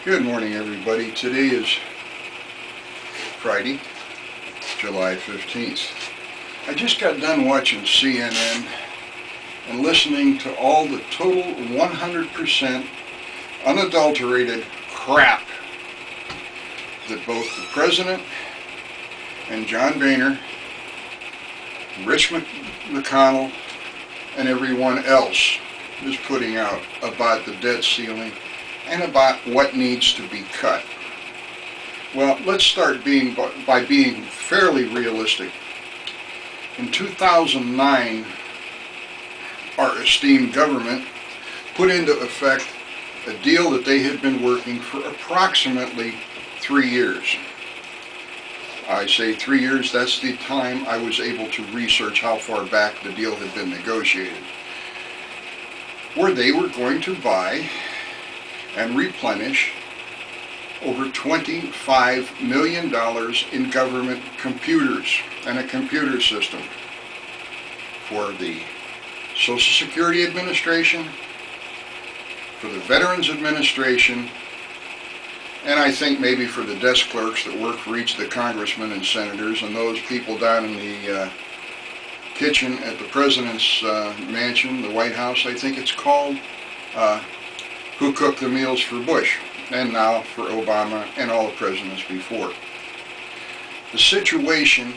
Good morning, everybody. Today is Friday, July 15th. I just got done watching CNN and listening to all the total 100% unadulterated crap that both the President and John Boehner, Rich McConnell, and everyone else is putting out about the debt ceiling and about what needs to be cut. Well, let's start by being fairly realistic. In 2009, our esteemed government put into effect a deal that they had been working for approximately 3 years. I say 3 years, that's the time I was able to research how far back the deal had been negotiated, where they were going to buy and replenish over $25 million in government computers and a computer system for the Social Security Administration, for the Veterans Administration, and I think maybe for the desk clerks that work for each of the congressmen and senators and those people down in the kitchen at the President's mansion, the White House, I think it's called, who cooked the meals for Bush, and now for Obama and all the presidents before. The situation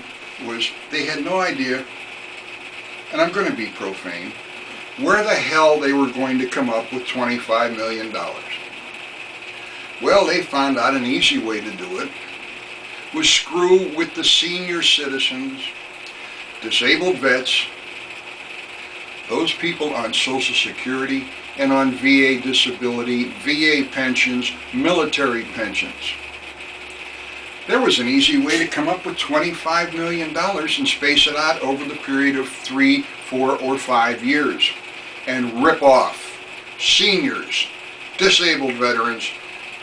was they had no idea, and I'm going to be profane, where the hell they were going to come up with $25 million. Well, they found out an easy way to do it was screw with the senior citizens, disabled vets, those people on Social Security and on VA disability, VA pensions, military pensions. There was an easy way to come up with $25 million and space it out over the period of 3, 4, or 5 years and rip off seniors, disabled veterans,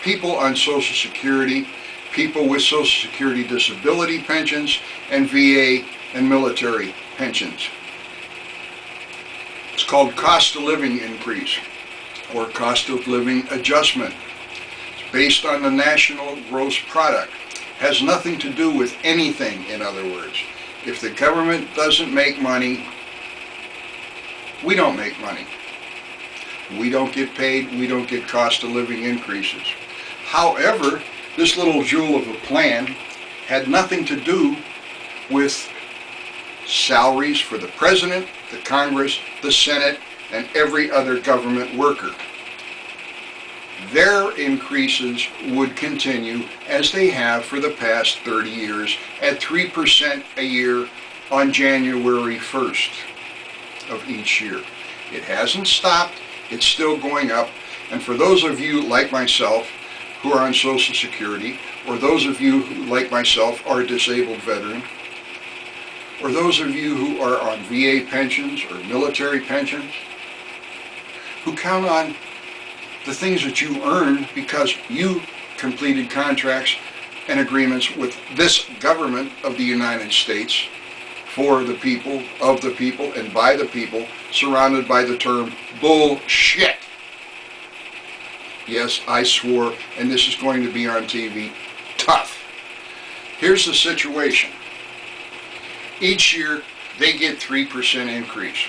people on Social Security, people with Social Security disability pensions, and VA and military pensions. It's called cost of living increase or cost of living adjustment. It's based on the national gross product. Has nothing to do with anything, in other words. If the government doesn't make money, we don't make money. We don't get paid, we don't get cost of living increases. However, this little jewel of a plan had nothing to do with salaries for the President, the Congress, the Senate, and every other government worker. Their increases would continue as they have for the past 30 years at 3% a year on January 1st of each year. It hasn't stopped, it's still going up, and for those of you like myself who are on Social Security, or those of you who like myself are a disabled veteran, or those of you who are on VA pensions or military pensions, who count on the things that you earn because you completed contracts and agreements with this government of the United States for the people, of the people, and by the people, surrounded by the term bullshit. Yes, I swore, and this is going to be on TV. Tough. Here's the situation. Each year, they get 3% increase.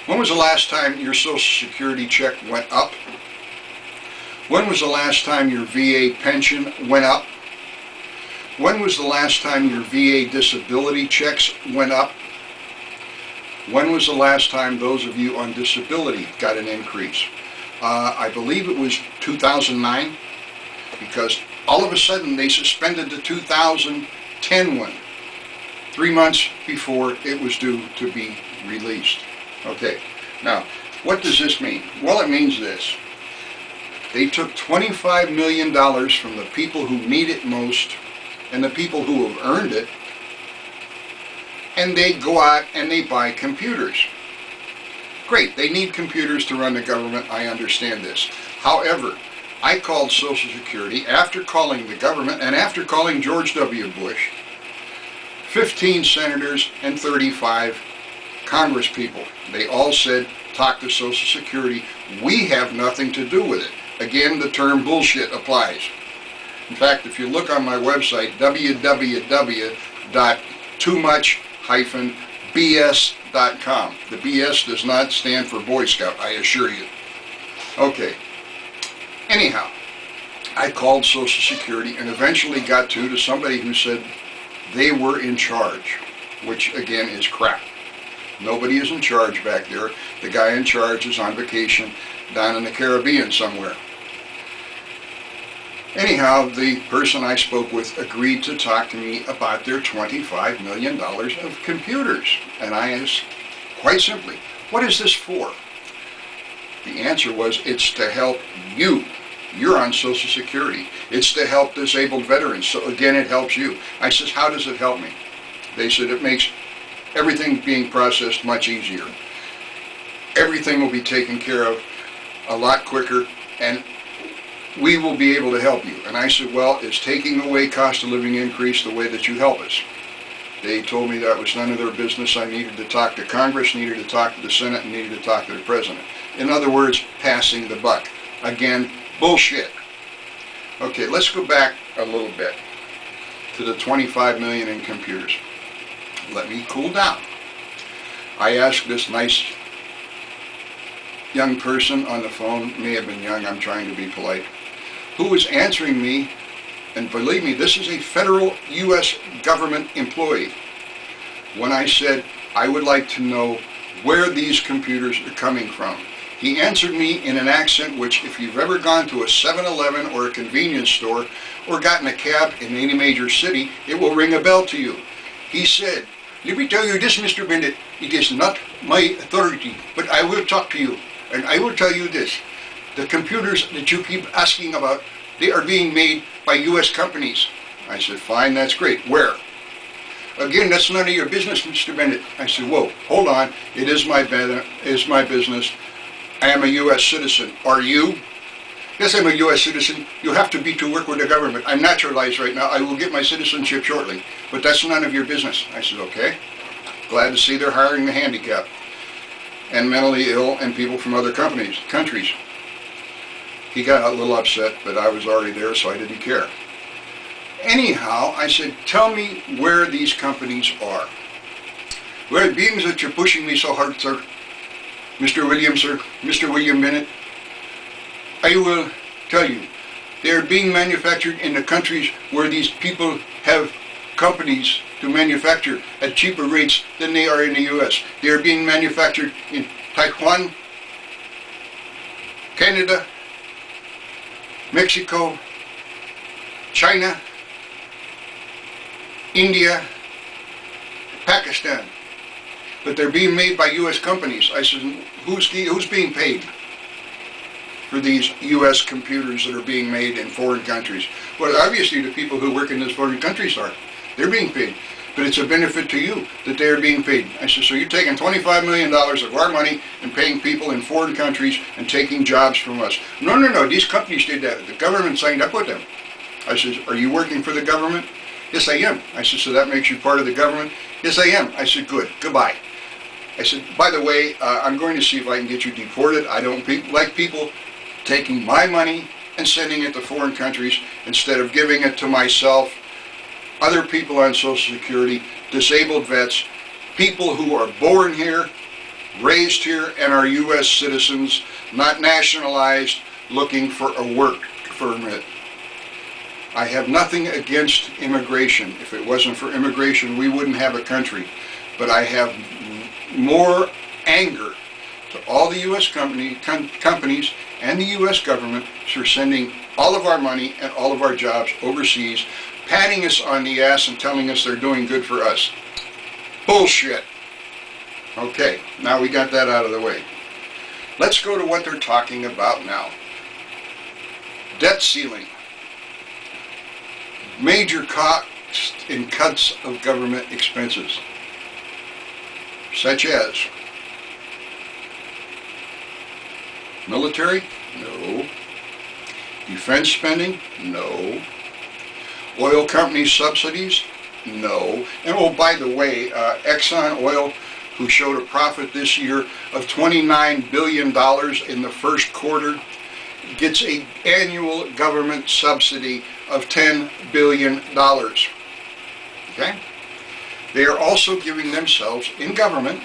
When was the last time your Social Security check went up? When was the last time your VA pension went up? When was the last time your VA disability checks went up? When was the last time those of you on disability got an increase? I believe it was 2009, because all of a sudden they suspended the 2010 one. 3 months before it was due to be released. Okay, now, what does this mean? Well, it means this. They took $25 million from the people who need it most and the people who have earned it, and they go out and they buy computers. Great, they need computers to run the government, I understand this. However, I called Social Security after calling the government and after calling George W. Bush, 15 senators and 35 Congress people. They all said, talk to Social Security. We have nothing to do with it. Again, the term bullshit applies. In fact, if you look on my website, www.toommuch-bs.com, the BS does not stand for Boy Scout, I assure you. Okay. Anyhow, I called Social Security and eventually got to somebody who said they were in charge, which again is crap. Nobody is in charge back there. The guy in charge is on vacation down in the Caribbean somewhere. Anyhow, the person I spoke with agreed to talk to me about their $25 million of computers. And I asked, quite simply, what is this for? The answer was, it's to help you. You're on Social Security. It's to help disabled veterans. So again, it helps you. I said, how does it help me? They said, it makes everything being processed much easier. Everything will be taken care of a lot quicker, and we will be able to help you. And I said, well, is taking away cost of living increase the way that you help us? They told me that was none of their business. I needed to talk to Congress, needed to talk to the Senate, and needed to talk to the President. In other words, passing the buck. Again, bullshit. Okay, let's go back a little bit to the 25 million in computers. Let me cool down. I asked this nice young person on the phone, may have been young, I'm trying to be polite, who was answering me, and believe me, this is a federal U.S. government employee. When I said, I would like to know where these computers are coming from, he answered me in an accent which, if you've ever gone to a 7-Eleven or a convenience store or gotten a cab in any major city, it will ring a bell to you. He said, let me tell you this, Mr. Bennett, it is not my authority, but I will talk to you, and I will tell you this. The computers that you keep asking about, they are being made by U.S. companies. I said, fine, that's great. Where? Again, that's none of your business, Mr. Bennett. I said, whoa, hold on. It is my business. I am a U.S. citizen. Are you? Yes, I'm a U.S. citizen. You have to be to work with the government. I'm naturalized right now. I will get my citizenship shortly. But that's none of your business. I said, okay. Glad to see they're hiring the handicapped and mentally ill and people from other countries. He got a little upset, but I was already there, so I didn't care. Anyhow, I said, tell me where these companies are. Well, being that you're pushing me so hard, sir, Mr. Williams, sir, Mr. William Bennett, I will tell you, they are being manufactured in the countries where these people have companies to manufacture at cheaper rates than they are in the U.S. They are being manufactured in Taiwan, Canada, Mexico, China, India, Pakistan. But they're being made by U.S. companies. I said, who's being paid for these U.S. computers that are being made in foreign countries? Well, obviously the people who work in those foreign countries are. They're being paid. But it's a benefit to you that they are being paid. I said, so you're taking $25 million of our money and paying people in foreign countries and taking jobs from us. No, these companies did that. The government signed up with them. I said, are you working for the government? Yes, I am. I said, so that makes you part of the government? Yes, I am. I said, good. Goodbye. I said, by the way, I'm going to see if I can get you deported. I don't like people taking my money and sending it to foreign countries instead of giving it to myself, other people on Social Security, disabled vets, people who are born here, raised here, and are U.S. citizens, not nationalized, looking for a work permit. I have nothing against immigration. If it wasn't for immigration, we wouldn't have a country. But I have more anger to all the U.S. companies and the U.S. government for sending all of our money and all of our jobs overseas, patting us on the ass and telling us they're doing good for us. Bullshit. Okay, now we got that out of the way. Let's go to what they're talking about now. Debt ceiling. Major costs in cuts of government expenses, such as military? No. Defense spending? No. Oil company subsidies? No. And oh, by the way, Exxon Oil, who showed a profit this year of $29 billion in the first quarter, gets an annual government subsidy of $10 billion. Okay? They are also giving themselves, in government,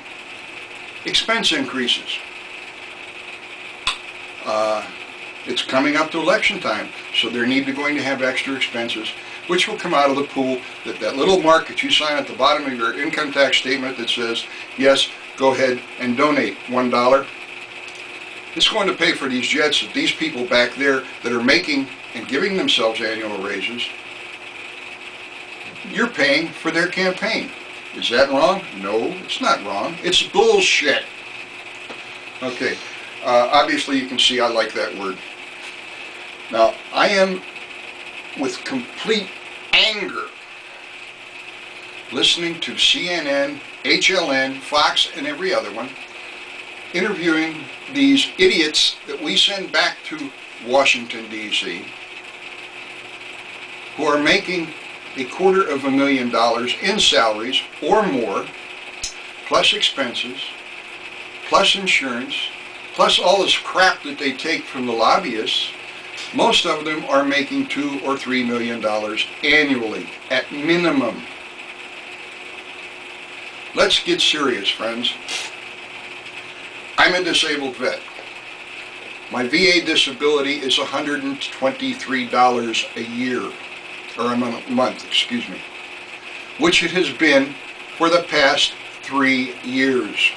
expense increases. It's coming up to election time, so they're going to have extra expenses, which will come out of the pool, that little mark that you sign at the bottom of your income tax statement that says, yes, go ahead and donate $1. It's going to pay for these jets that these people back there that are making and giving themselves annual raises, you're paying for their campaign. Is that wrong? No, it's not wrong. It's bullshit. Okay, obviously you can see I like that word. Now, I am with complete anger listening to CNN, HLN, Fox, and every other one interviewing these idiots that we send back to Washington, D.C., who are making $250,000 in salaries or more, plus expenses, plus insurance, plus all this crap that they take from the lobbyists. Most of them are making $2 or $3 million annually, at minimum. Let's get serious, friends. I'm a disabled vet. My VA disability is $123 a year, or a month, excuse me, which it has been for the past 3 years.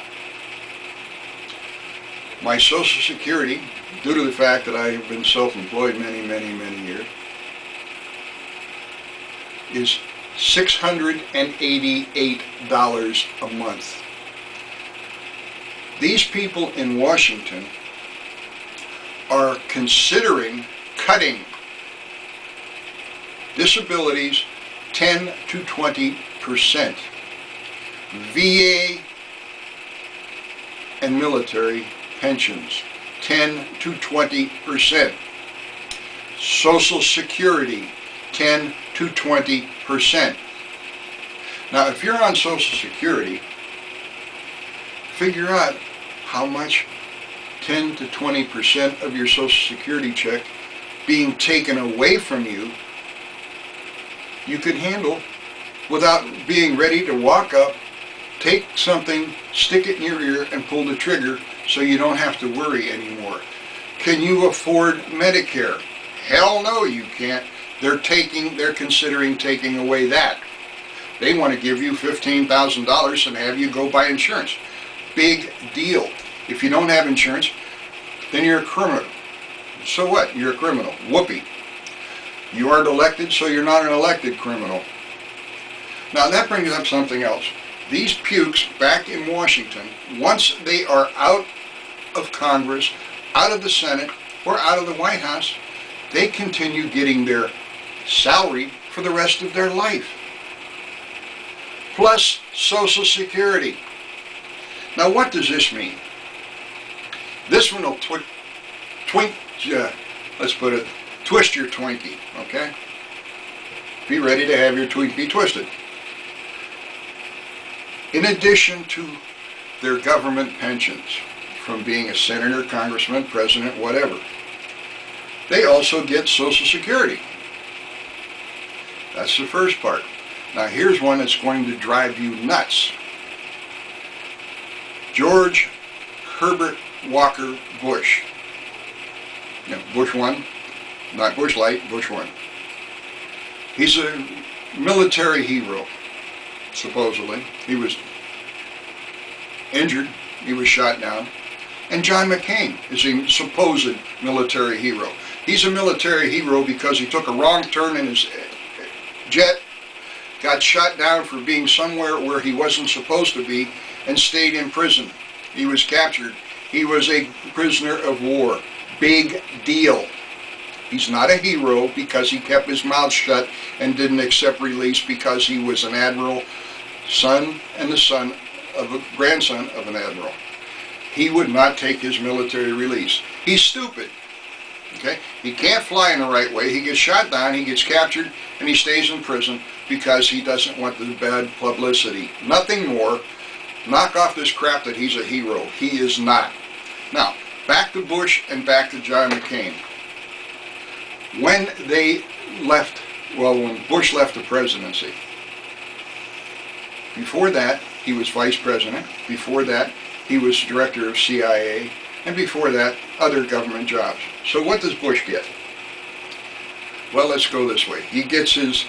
My Social Security, due to the fact that I have been self-employed many years, is $688 a month. These people in Washington are considering cutting disabilities 10 to 20%. VA and military pensions, 10 to 20%. Social Security, 10 to 20%. Now, if you're on Social Security, figure out how much 10 to 20% of your Social Security check being taken away from you could handle without being ready to walk up, take something, stick it in your ear, and pull the trigger so you don't have to worry anymore. Can you afford Medicare? Hell no, you can't. They're considering taking away that. They want to give you $15,000 and have you go buy insurance. Big deal. If you don't have insurance, then you're a criminal. So what? You're a criminal. Whoopee. You aren't elected, so you're not an elected criminal. Now that brings up something else. These pukes back in Washington, once they are out of Congress, out of the Senate, or out of the White House, they continue getting their salary for the rest of their life. Plus Social Security. Now what does this mean? This one will twist your Twinkie, okay? Be ready to have your Twinkie twisted. In addition to their government pensions from being a senator, congressman, president, whatever, they also get Social Security. That's the first part. Now here's one that's going to drive you nuts. George Herbert Walker Bush. Yeah, Bush 1, not Bush Light, Bush 1. He's a military hero, supposedly. He was injured, he was shot down. And John McCain is a supposed military hero. He's a military hero because he took a wrong turn in his jet, got shot down for being somewhere where he wasn't supposed to be, and stayed in prison. He was captured. He was a prisoner of war. Big deal. He's not a hero because he kept his mouth shut and didn't accept release because he was an admiral, son and the son of a grandson of an admiral. He would not take his military release. He's stupid. Okay? He can't fly in the right way. He gets shot down, he gets captured, and he stays in prison because he doesn't want the bad publicity. Nothing more. Knock off this crap that he's a hero. He is not. Now, back to Bush and back to John McCain. When they left, well, when Bush left the presidency, before that, he was vice president. Before that, he was director of CIA. And before that, other government jobs. So what does Bush get? Well, let's go this way. He gets his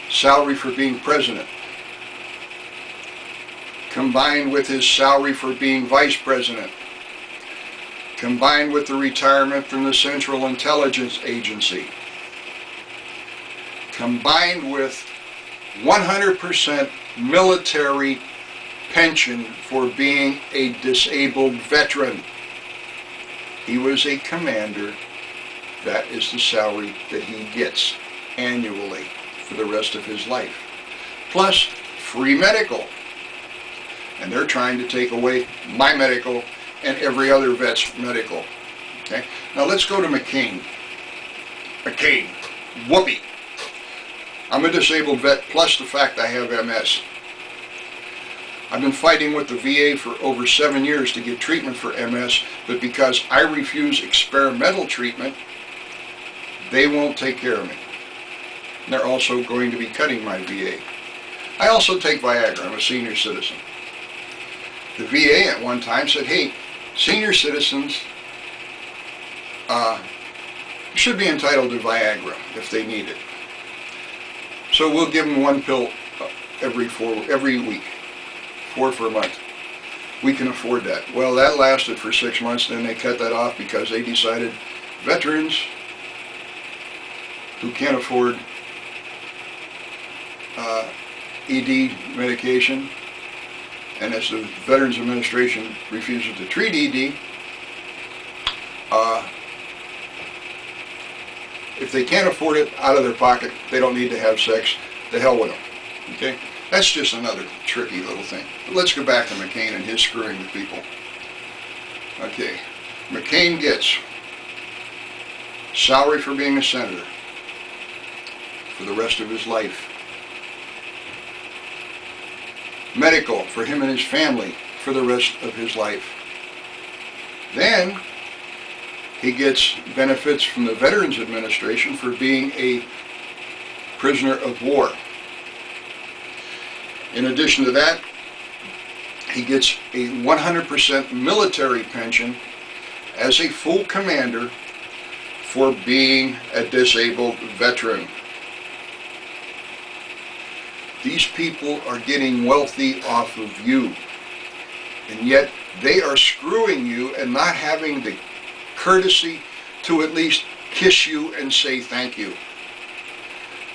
salary for being president, combined with his salary for being vice president, combined with the retirement from the Central Intelligence Agency, combined with 100% military pension for being a disabled veteran. He was a commander. That is the salary that he gets annually for the rest of his life. Plus, free medical. And they're trying to take away my medical and every other vet's medical. Okay? Now let's go to McCain. McCain. Whoopee. I'm a disabled vet, plus the fact I have MS. I've been fighting with the VA for over 7 years to get treatment for MS, but because I refuse experimental treatment, they won't take care of me. And they're also going to be cutting my VA. I also take Viagra. I'm a senior citizen. The VA at one time said, hey, senior citizens should be entitled to Viagra if they need it. So we'll give them one pill every week. 4 for a month. We can afford that. Well, that lasted for 6 months, then they cut that off because they decided veterans who can't afford ED medication, and as the Veterans Administration refuses to treat ED, if they can't afford it out of their pocket, they don't need to have sex. The hell with them. Okay? That's just another tricky little thing. But let's go back to McCain and his screwing with people. Okay, McCain gets salary for being a senator for the rest of his life. Medical for him and his family for the rest of his life. Then he gets benefits from the Veterans Administration for being a prisoner of war. In addition to that, he gets a 100% military pension as a full commander for being a disabled veteran. These people are getting wealthy off of you, and yet they are screwing you and not having the courtesy to at least kiss you and say thank you.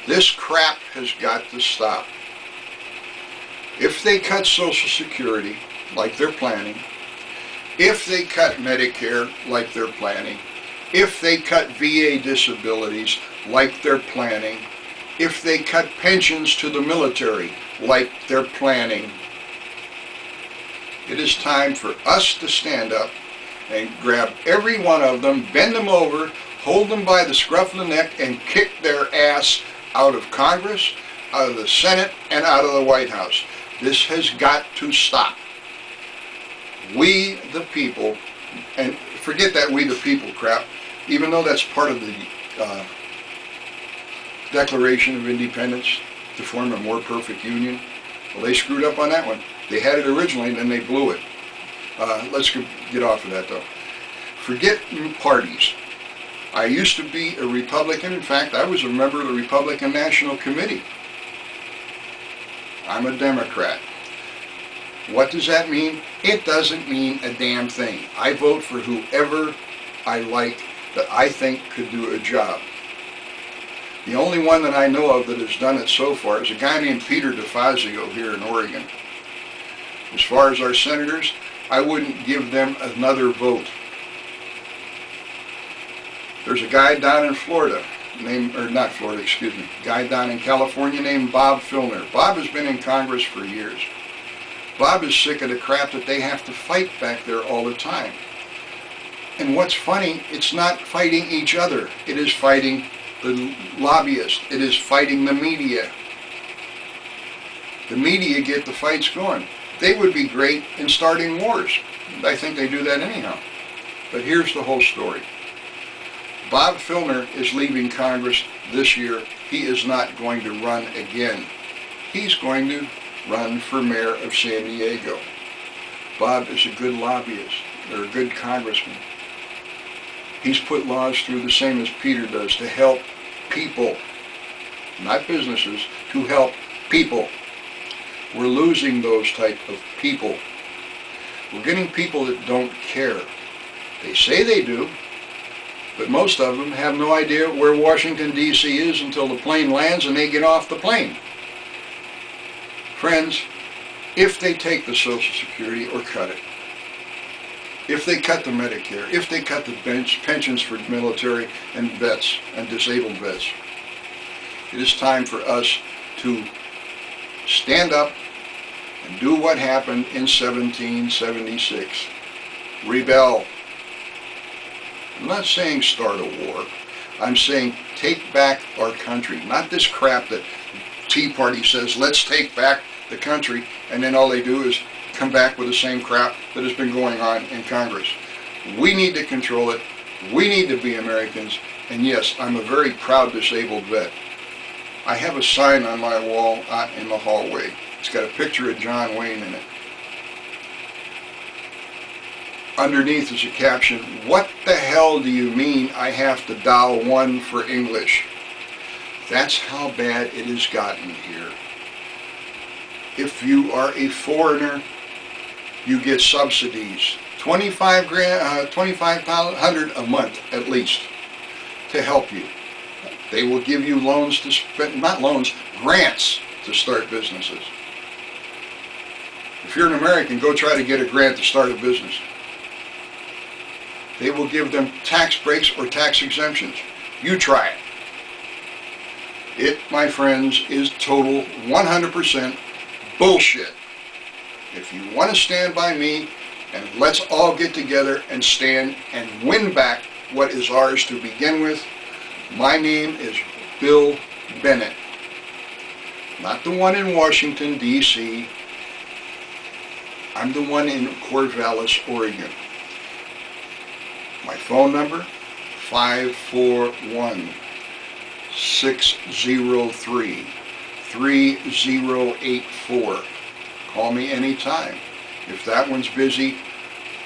This crap has got to stop. If they cut Social Security, like they're planning, if they cut Medicare, like they're planning, if they cut VA disabilities, like they're planning, if they cut pensions to the military, like they're planning, it is time for us to stand up and grab every one of them, bend them over, hold them by the scruff of the neck, and kick their ass out of Congress, out of the Senate, and out of the White House. This has got to stop. We the people, and forget that we the people crap, even though that's part of the Declaration of Independence to form a more perfect union. Well, they screwed up on that one. They had it originally, and then they blew it. Let's get off of that, though. Forget parties. I used to be a Republican. In fact, I was a member of the Republican National Committee. I'm a Democrat. What does that mean? It doesn't mean a damn thing. I vote for whoever I like that I think could do a job. The only one that I know of that has done it so far is a guy named Peter DeFazio here in Oregon. As far as our senators, I wouldn't give them another vote. There's a guy down in Florida, guy down in California named Bob Filner. Bob has been in Congress for years. Bob is sick of the crap that they have to fight back there all the time. And what's funny, it's not fighting each other. It is fighting the lobbyists. It is fighting the media. The media get the fights going. They would be great in starting wars. I think they do that anyhow. But here's the whole story. Bob Filner is leaving Congress this year. He is not going to run again. He's going to run for mayor of San Diego. Bob is a good lobbyist, or a good congressman. He's put laws through the same as Peter does to help people, not businesses, to help people. We're losing those type of people. We're getting people that don't care. They say they do, but most of them have no idea where Washington, D.C. is until the plane lands and they get off the plane. Friends, if they take the Social Security or cut it, if they cut the Medicare, if they cut the pensions for military and vets and disabled vets, it is time for us to stand up and do what happened in 1776. Rebel. I'm not saying start a war. I'm saying take back our country. Not this crap that Tea Party says, let's take back the country, and then all they do is come back with the same crap that has been going on in Congress. We need to control it. We need to be Americans. And yes, I'm a very proud disabled vet. I have a sign on my wall out in the hallway. It's got a picture of John Wayne in it. Underneath is a caption, "What the hell do you mean I have to dial 1 for English?" That's how bad it has gotten here. If you are a foreigner, you get subsidies, $2,500 a month at least, to help you. They will give you loans to spend, not loans, grants to start businesses. If you're an American, go try to get a grant to start a business. They will give them tax breaks or tax exemptions. You try it. It, my friends, is total 100% bullshit. If you want to stand by me, and let's all get together and stand and win back what is ours to begin with. My name is Bill Bennett. Not the one in Washington, D.C. I'm the one in Corvallis, Oregon. My phone number, 541-603-3084. Call me anytime. If that one's busy,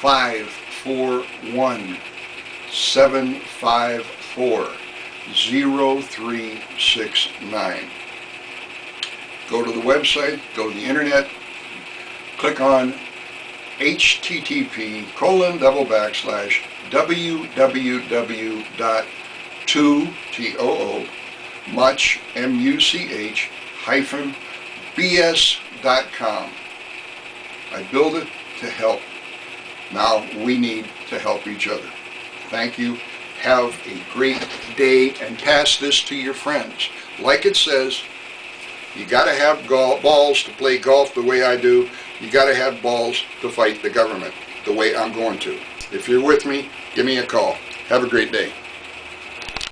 541-754-0369. Go to the website, go to the internet, click on http://www.much-bs.com. I build it to help. Now we need to help each other. Thank you. Have a great day and pass this to your friends. Like it says, you got to have balls to play golf the way I do. You got to have balls to fight the government the way I'm going to. If you're with me, give me a call. Have a great day.